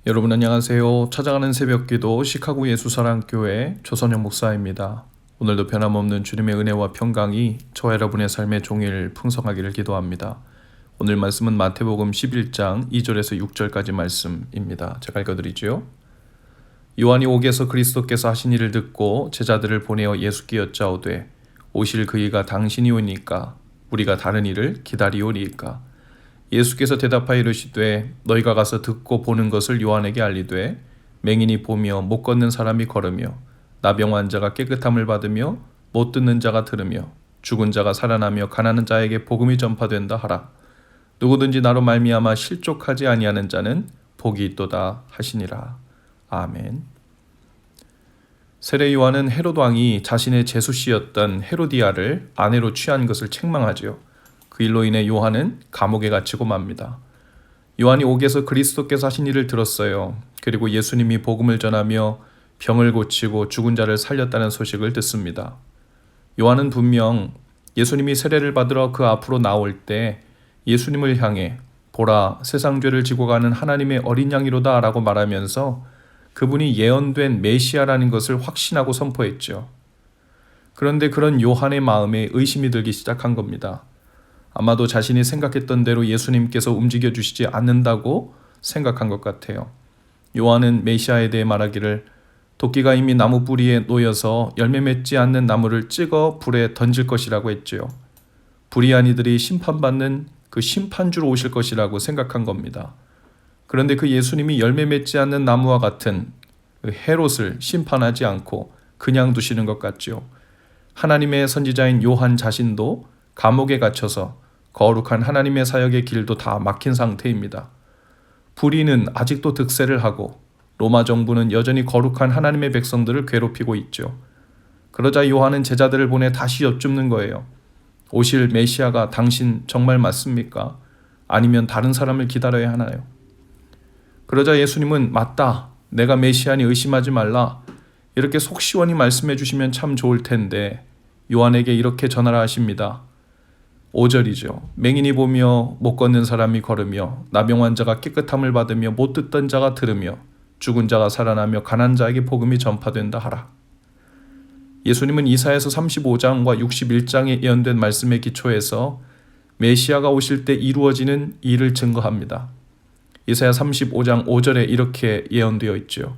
여러분 안녕하세요. 찾아가는 새벽기도 시카고 예수사랑교회 조선영 목사입니다. 오늘도 변함없는 주님의 은혜와 평강이 저와 여러분의 삶의 종일 풍성하기를 기도합니다. 오늘 말씀은 마태복음 11장 2절에서 6절까지 말씀입니다. 제가 읽어드리죠. 요한이 옥에서 그리스도께서 하신 일을 듣고 제자들을 보내어 예수께 여짜오되 오실 그이가 당신이 오니까 우리가 다른 일을 기다리오리이까. 예수께서 대답하여 이르시되 너희가 가서 듣고 보는 것을 요한에게 알리되 맹인이 보며 못 걷는 사람이 걸으며 나병 환자가 깨끗함을 받으며 못 듣는 자가 들으며 죽은 자가 살아나며 가난한 자에게 복음이 전파된다 하라. 누구든지 나로 말미암아 실족하지 아니하는 자는 복이 있도다 하시니라. 아멘. 세례 요한은 헤롯 왕이 자신의 제수씨였던 헤로디아를 아내로 취한 것을 책망하지요. 그 일로 인해 요한은 감옥에 갇히고 맙니다. 요한이 옥에서 그리스도께서 하신 일을 들었어요. 그리고 예수님이 복음을 전하며 병을 고치고 죽은 자를 살렸다는 소식을 듣습니다. 요한은 분명 예수님이 세례를 받으러 그 앞으로 나올 때 예수님을 향해 보라 세상 죄를 지고 가는 하나님의 어린 양이로다 라고 말하면서 그분이 예언된 메시아라는 것을 확신하고 선포했죠. 그런데 그런 요한의 마음에 의심이 들기 시작한 겁니다. 아마도 자신이 생각했던 대로 예수님께서 움직여 주시지 않는다고 생각한 것 같아요. 요한은 메시아에 대해 말하기를 도끼가 이미 나무 뿌리에 놓여서 열매 맺지 않는 나무를 찍어 불에 던질 것이라고 했지요. 불의한 이들이 심판받는 그 심판주로 오실 것이라고 생각한 겁니다. 그런데 그 예수님이 열매 맺지 않는 나무와 같은 그 헤롯을 심판하지 않고 그냥 두시는 것 같지요. 하나님의 선지자인 요한 자신도 감옥에 갇혀서 거룩한 하나님의 사역의 길도 다 막힌 상태입니다. 불의는 아직도 득세를 하고 로마 정부는 여전히 거룩한 하나님의 백성들을 괴롭히고 있죠. 그러자 요한은 제자들을 보내 다시 여쭙는 거예요. 오실 메시아가 당신 정말 맞습니까? 아니면 다른 사람을 기다려야 하나요? 그러자 예수님은 맞다. 내가 메시아니 의심하지 말라. 이렇게 속 시원히 말씀해 주시면 참 좋을 텐데 요한에게 이렇게 전하라 하십니다. 5절이죠. 맹인이 보며 못 걷는 사람이 걸으며 나병 환자가 깨끗함을 받으며 못 듣던 자가 들으며 죽은 자가 살아나며 가난한 자에게 복음이 전파된다 하라. 예수님은 이사야서 35장과 61장에 예언된 말씀의 기초에서 메시아가 오실 때 이루어지는 일을 증거합니다. 이사야 35장 5절에 이렇게 예언되어 있죠.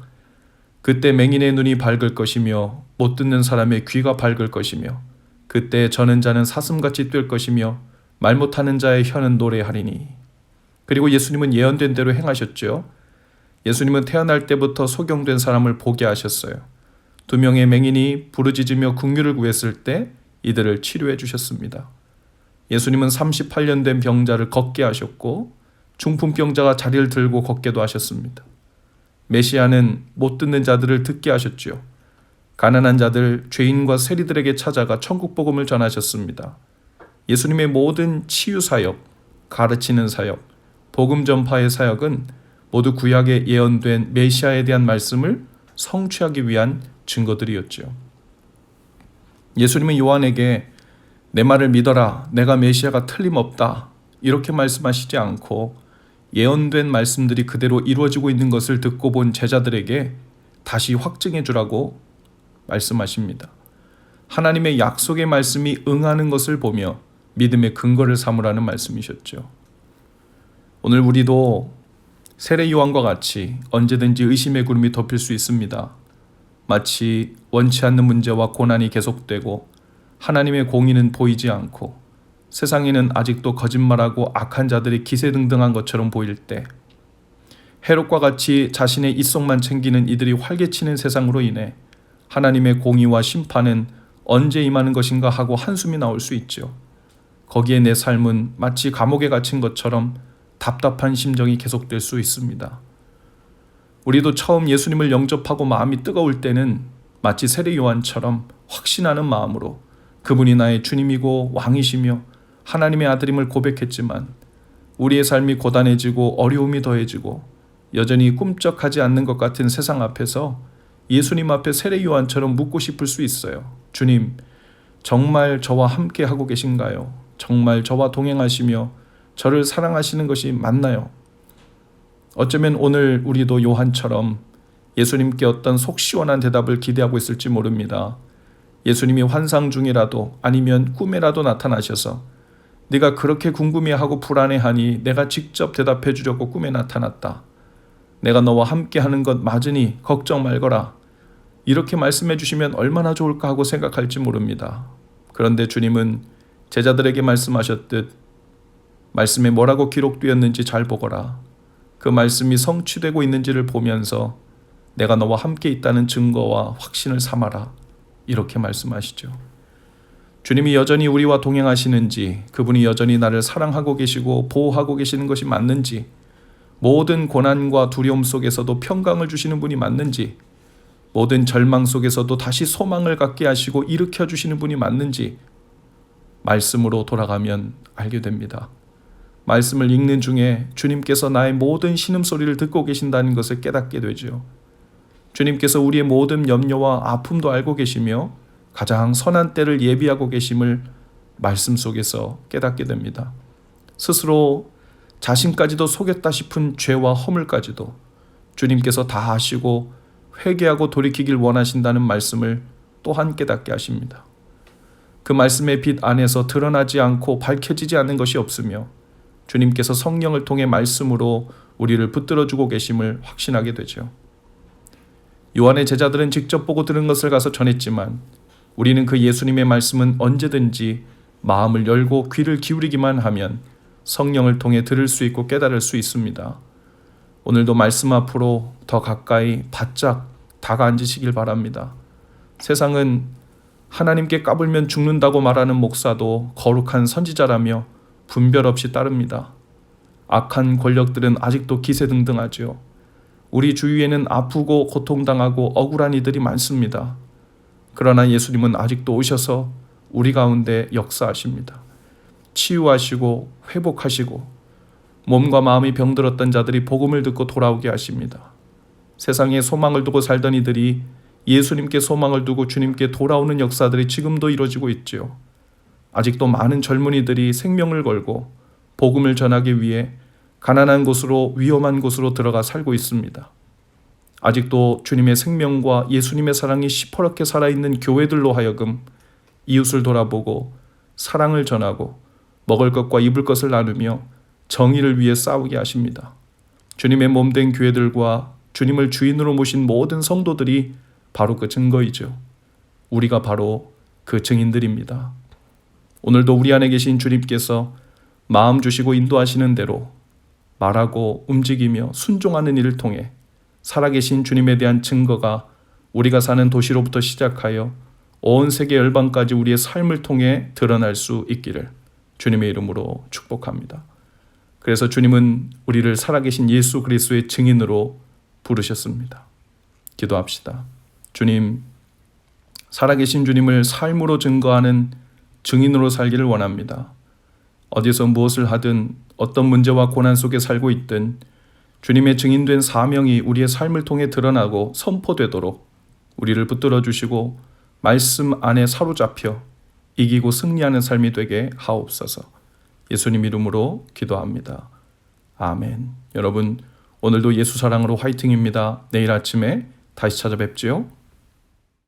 그때 맹인의 눈이 밝을 것이며 못 듣는 사람의 귀가 밝을 것이며 그때 저는 자는 사슴같이 뛸 것이며 말 못하는 자의 혀는 노래하리니. 그리고 예수님은 예언된 대로 행하셨죠. 예수님은 태어날 때부터 소경된 사람을 보게 하셨어요. 2명의 맹인이 부르짖으며 긍휼을 구했을 때 이들을 치료해 주셨습니다. 예수님은 38년 된 병자를 걷게 하셨고 중풍병자가 자리를 들고 걷게도 하셨습니다. 메시아는 못 듣는 자들을 듣게 하셨죠. 가난한 자들, 죄인과 세리들에게 찾아가 천국 복음을 전하셨습니다. 예수님의 모든 치유 사역, 가르치는 사역, 복음 전파의 사역은 모두 구약에 예언된 메시아에 대한 말씀을 성취하기 위한 증거들이었죠. 예수님은 요한에게 내 말을 믿어라, 내가 메시아가 틀림없다 이렇게 말씀하시지 않고 예언된 말씀들이 그대로 이루어지고 있는 것을 듣고 본 제자들에게 다시 확증해 주라고 말씀하십니다. 하나님의 약속의 말씀이 응하는 것을 보며 믿음의 근거를 삼으라는 말씀이셨죠. 오늘 우리도 세례 요한과 같이 언제든지 의심의 구름이 덮일 수 있습니다. 마치 원치 않는 문제와 고난이 계속되고 하나님의 공의는 보이지 않고 세상에는 아직도 거짓말하고 악한 자들이 기세등등한 것처럼 보일 때 헤롯과 같이 자신의 입속만 챙기는 이들이 활개치는 세상으로 인해 하나님의 공의와 심판은 언제 임하는 것인가 하고 한숨이 나올 수 있죠. 거기에 내 삶은 마치 감옥에 갇힌 것처럼 답답한 심정이 계속될 수 있습니다. 우리도 처음 예수님을 영접하고 마음이 뜨거울 때는 마치 세례 요한처럼 확신하는 마음으로 그분이 나의 주님이고 왕이시며 하나님의 아들임을 고백했지만 우리의 삶이 고단해지고 어려움이 더해지고 여전히 꿈쩍하지 않는 것 같은 세상 앞에서 예수님 앞에 세례 요한처럼 묻고 싶을 수 있어요. 주님, 정말 저와 함께 하고 계신가요? 정말 저와 동행하시며 저를 사랑하시는 것이 맞나요? 어쩌면 오늘 우리도 요한처럼 예수님께 어떤 속 시원한 대답을 기대하고 있을지 모릅니다. 예수님이 환상 중이라도 아니면 꿈에라도 나타나셔서 네가 그렇게 궁금해하고 불안해하니 내가 직접 대답해 주려고 꿈에 나타났다. 내가 너와 함께하는 것 맞으니 걱정 말거라. 이렇게 말씀해 주시면 얼마나 좋을까 하고 생각할지 모릅니다. 그런데 주님은 제자들에게 말씀하셨듯 말씀에 뭐라고 기록되었는지 잘 보거라. 그 말씀이 성취되고 있는지를 보면서 내가 너와 함께 있다는 증거와 확신을 삼아라. 이렇게 말씀하시죠. 주님이 여전히 우리와 동행하시는지, 그분이 여전히 나를 사랑하고 계시고 보호하고 계시는 것이 맞는지, 모든 고난과 두려움 속에서도 평강을 주시는 분이 맞는지, 모든 절망 속에서도 다시 소망을 갖게 하시고 일으켜 주시는 분이 맞는지 말씀으로 돌아가면 알게 됩니다. 말씀을 읽는 중에 주님께서 나의 모든 신음소리를 듣고 계신다는 것을 깨닫게 되죠. 주님께서 우리의 모든 염려와 아픔도 알고 계시며 가장 선한 때를 예비하고 계심을 말씀 속에서 깨닫게 됩니다. 스스로 자신까지도 속였다 싶은 죄와 허물까지도 주님께서 다 아시고 회개하고 돌이키길 원하신다는 말씀을 또한 깨닫게 하십니다. 그 말씀의 빛 안에서 드러나지 않고 밝혀지지 않는 것이 없으며 주님께서 성령을 통해 말씀으로 우리를 붙들어주고 계심을 확신하게 되죠. 요한의 제자들은 직접 보고 들은 것을 가서 전했지만 우리는 그 예수님의 말씀은 언제든지 마음을 열고 귀를 기울이기만 하면 성령을 통해 들을 수 있고 깨달을 수 있습니다. 오늘도 말씀 앞으로 더 가까이 바짝 다가앉으시길 바랍니다. 세상은 하나님께 까불면 죽는다고 말하는 목사도 거룩한 선지자라며 분별 없이 따릅니다. 악한 권력들은 아직도 기세등등하죠. 우리 주위에는 아프고 고통당하고 억울한 이들이 많습니다. 그러나 예수님은 아직도 오셔서 우리 가운데 역사하십니다. 치유하시고 회복하시고 몸과 마음이 병들었던 자들이 복음을 듣고 돌아오게 하십니다. 세상에 소망을 두고 살던 이들이 예수님께 소망을 두고 주님께 돌아오는 역사들이 지금도 이루어지고 있지요. 아직도 많은 젊은이들이 생명을 걸고 복음을 전하기 위해 가난한 곳으로 위험한 곳으로 들어가 살고 있습니다. 아직도 주님의 생명과 예수님의 사랑이 시퍼렇게 살아있는 교회들로 하여금 이웃을 돌아보고 사랑을 전하고 먹을 것과 입을 것을 나누며 정의를 위해 싸우게 하십니다. 주님의 몸된 교회들과 주님을 주인으로 모신 모든 성도들이 바로 그 증거이죠. 우리가 바로 그 증인들입니다. 오늘도 우리 안에 계신 주님께서 마음 주시고 인도하시는 대로 말하고 움직이며 순종하는 일을 통해 살아계신 주님에 대한 증거가 우리가 사는 도시로부터 시작하여 온 세계 열방까지 우리의 삶을 통해 드러날 수 있기를 주님의 이름으로 축복합니다. 그래서 주님은 우리를 살아계신 예수 그리스도의 증인으로 부르셨습니다. 기도합시다. 주님, 살아계신 주님을 삶으로 증거하는 증인으로 살기를 원합니다. 어디서 무엇을 하든 어떤 문제와 고난 속에 살고 있든 주님의 증인된 사명이 우리의 삶을 통해 드러나고 선포되도록 우리를 붙들어 주시고 말씀 안에 사로잡혀 이기고 승리하는 삶이 되게 하옵소서. 예수님 이름으로 기도합니다. 아멘. 여러분, 오늘도 예수 사랑으로 화이팅입니다. 내일 아침에 다시 찾아뵙지요.